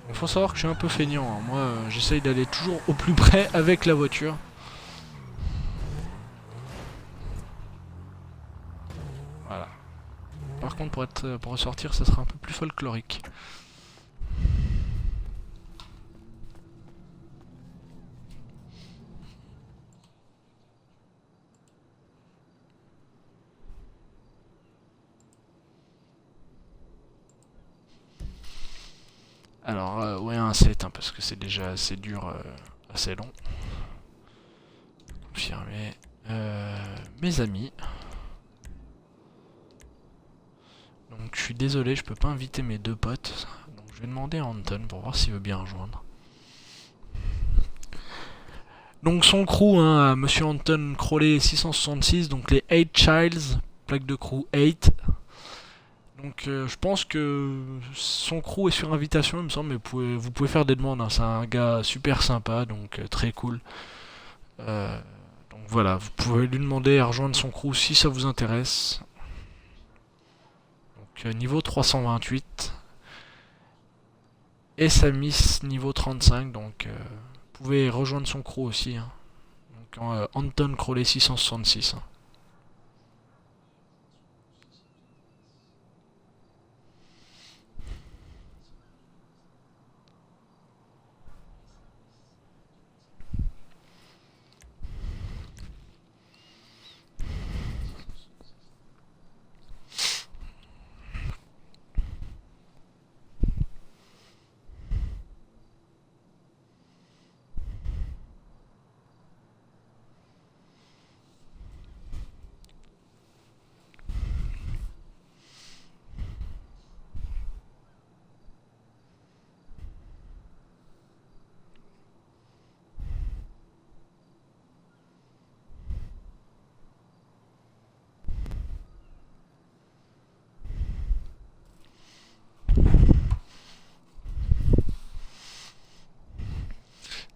Il faut savoir que je suis un peu feignant, hein. Moi j'essaye d'aller toujours au plus près avec la voiture. Voilà. Par contre pour ressortir ça sera un peu plus folklorique. Alors ouais un 7 hein, parce que c'est déjà assez dur, assez long. Confirmer. Mes amis. Donc je suis désolé, je peux pas inviter mes deux potes. Donc je vais demander à Anton pour voir s'il veut bien rejoindre. Donc son crew, hein, à Monsieur Anton Crowley 666, donc les 8 Childs, plaque de crew 8. Donc je pense que son crew est sur invitation, il me semble, mais vous pouvez faire des demandes, hein. C'est un gars super sympa, donc très cool. Donc voilà, vous pouvez lui demander à rejoindre son crew si ça vous intéresse. Donc niveau 328. Et sa miss niveau 35, donc vous pouvez rejoindre son crew aussi. Hein. Donc Anton Crowley 666. Hein.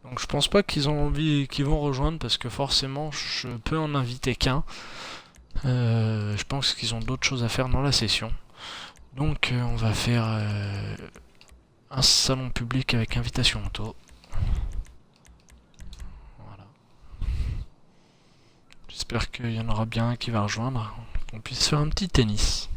Donc je pense pas qu'ils ont envie, qu'ils vont rejoindre parce que forcément je peux en inviter qu'un. Je pense qu'ils ont d'autres choses à faire dans la session. Donc on va faire un salon public avec invitation auto. Voilà. J'espère qu'il y en aura bien un qui va rejoindre. Qu'on puisse faire un petit tennis.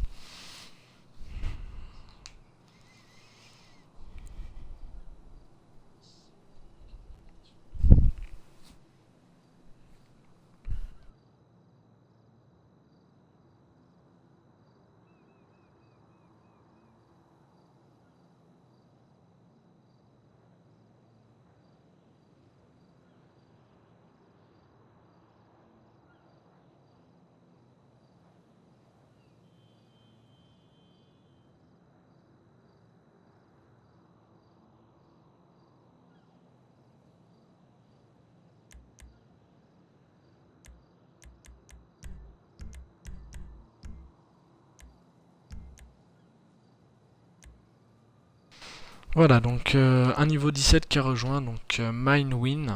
Voilà, donc un niveau 17 qui a rejoint, donc Mine Win.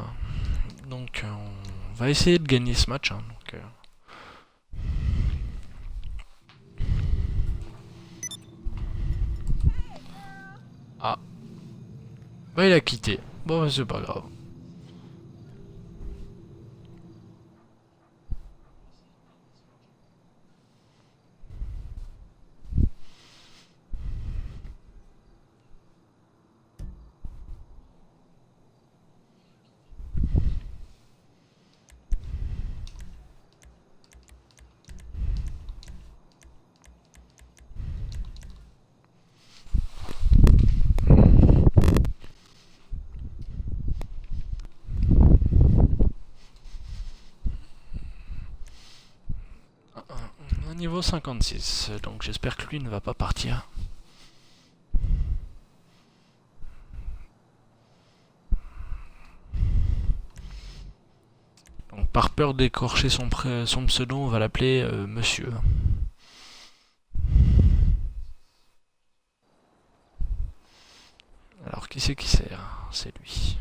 Donc on va essayer de gagner ce match. Hein, donc, Ah, bah il a quitté. Bon, c'est pas grave. Un niveau 56, donc j'espère que lui ne va pas partir. Donc par peur d'écorcher son pseudo, on va l'appeler Monsieur. Alors qui c'est qui sert? C'est lui.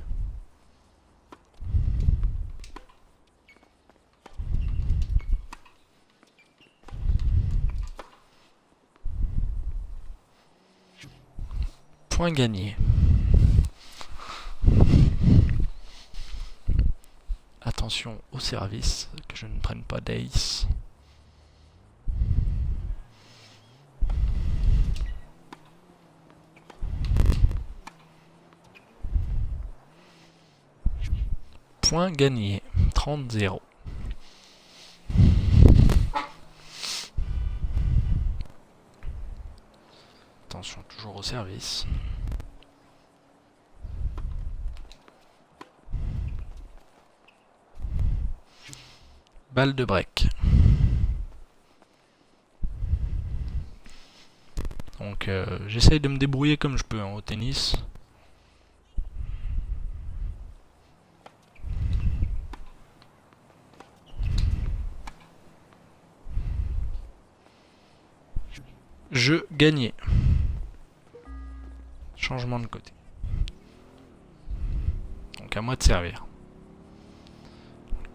Point gagné. Attention au service, que je ne prenne pas d'ace. Point gagné, 30-0. Attention toujours au service. Balle de break. Donc j'essaye de me débrouiller comme je peux au tennis. Je gagnais. Changement de côté. Donc à moi de servir.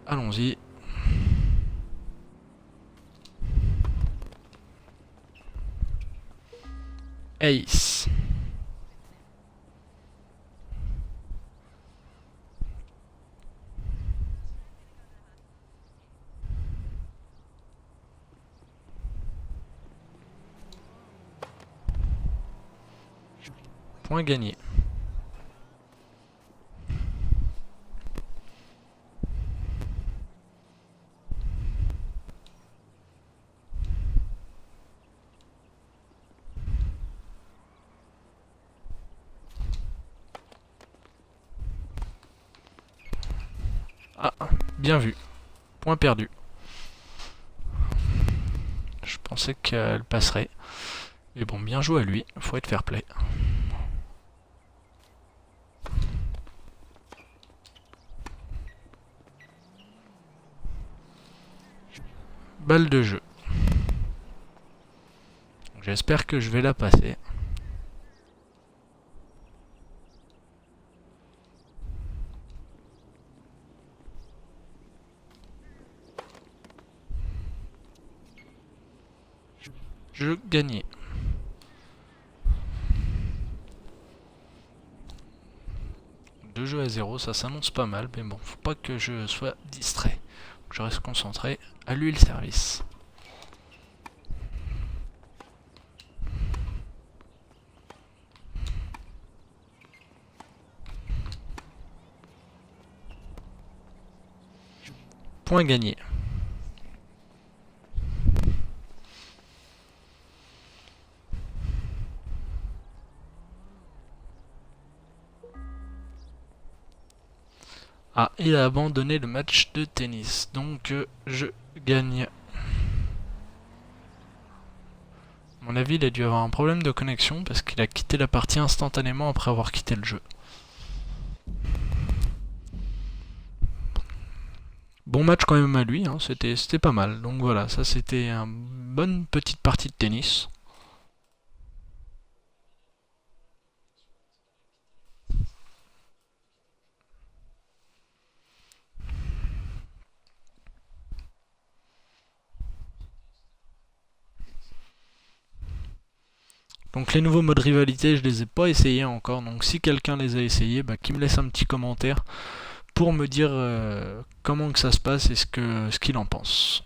Allons-y. Ace. Point gagné. Ah, bien vu. Point perdu. Je pensais qu'elle passerait. Mais bon, bien joué à lui. Faut être fair play. Balle de jeu. J'espère que je vais la passer. Je gagnais. Deux jeux à 0, ça s'annonce pas mal, mais bon, faut pas que je sois distrait. Je reste concentré. À lui le service. Point gagné. Ah, il a abandonné le match de tennis, donc je gagne. À mon avis, il a dû avoir un problème de connexion parce qu'il a quitté la partie instantanément après avoir quitté le jeu. Bon match quand même à lui, hein, c'était pas mal. Donc voilà, ça c'était une bonne petite partie de tennis. Donc les nouveaux modes rivalité, je les ai pas essayés encore. Donc si quelqu'un les a essayés, bah, qu'il me laisse un petit commentaire pour me dire comment que ça se passe et ce qu'il en pense.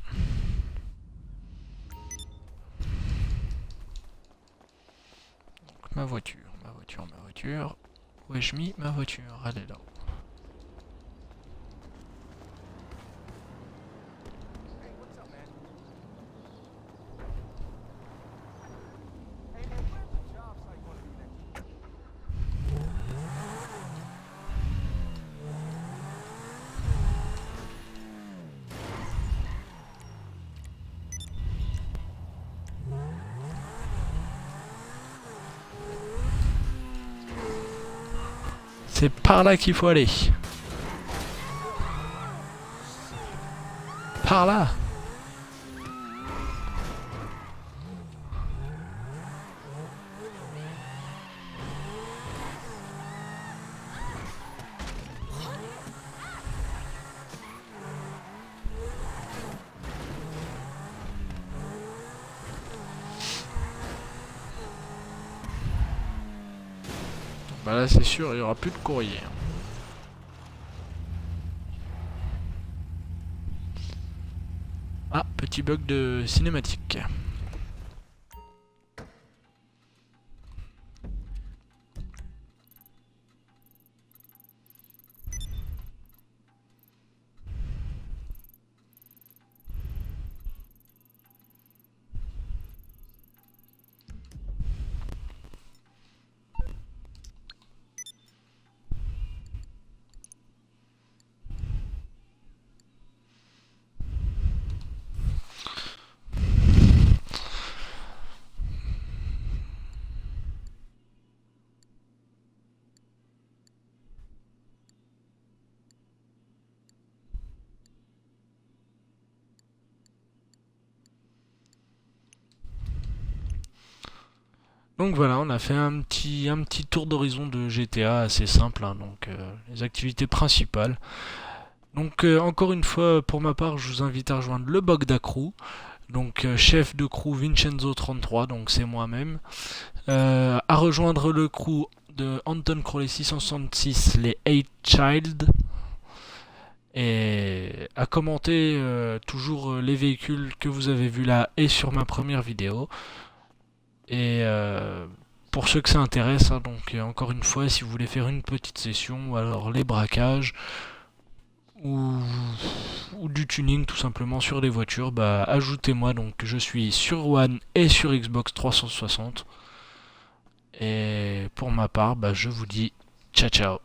Donc, ma voiture. Où ai-je mis ma voiture? Elle est là. C'est par là qu'il faut aller. Par là. Bah là c'est sûr, il y aura plus de courrier. Ah, petit bug de cinématique. Donc voilà, on a fait un petit tour d'horizon de GTA assez simple, hein, donc les activités principales. Donc encore une fois, pour ma part, je vous invite à rejoindre le Bogda Crew. Donc chef de crew Vincenzo33, donc c'est moi-même. À rejoindre le crew de Anton Crowley 666, les 8 Child. Et à commenter toujours les véhicules que vous avez vus là et sur ma première vidéo. Et pour ceux que ça intéresse, hein, donc encore une fois, si vous voulez faire une petite session, ou alors les braquages, ou, ou du tuning tout simplement sur des voitures, bah ajoutez-moi, donc je suis sur One et sur Xbox 360. Et pour ma part, bah, je vous dis ciao ciao.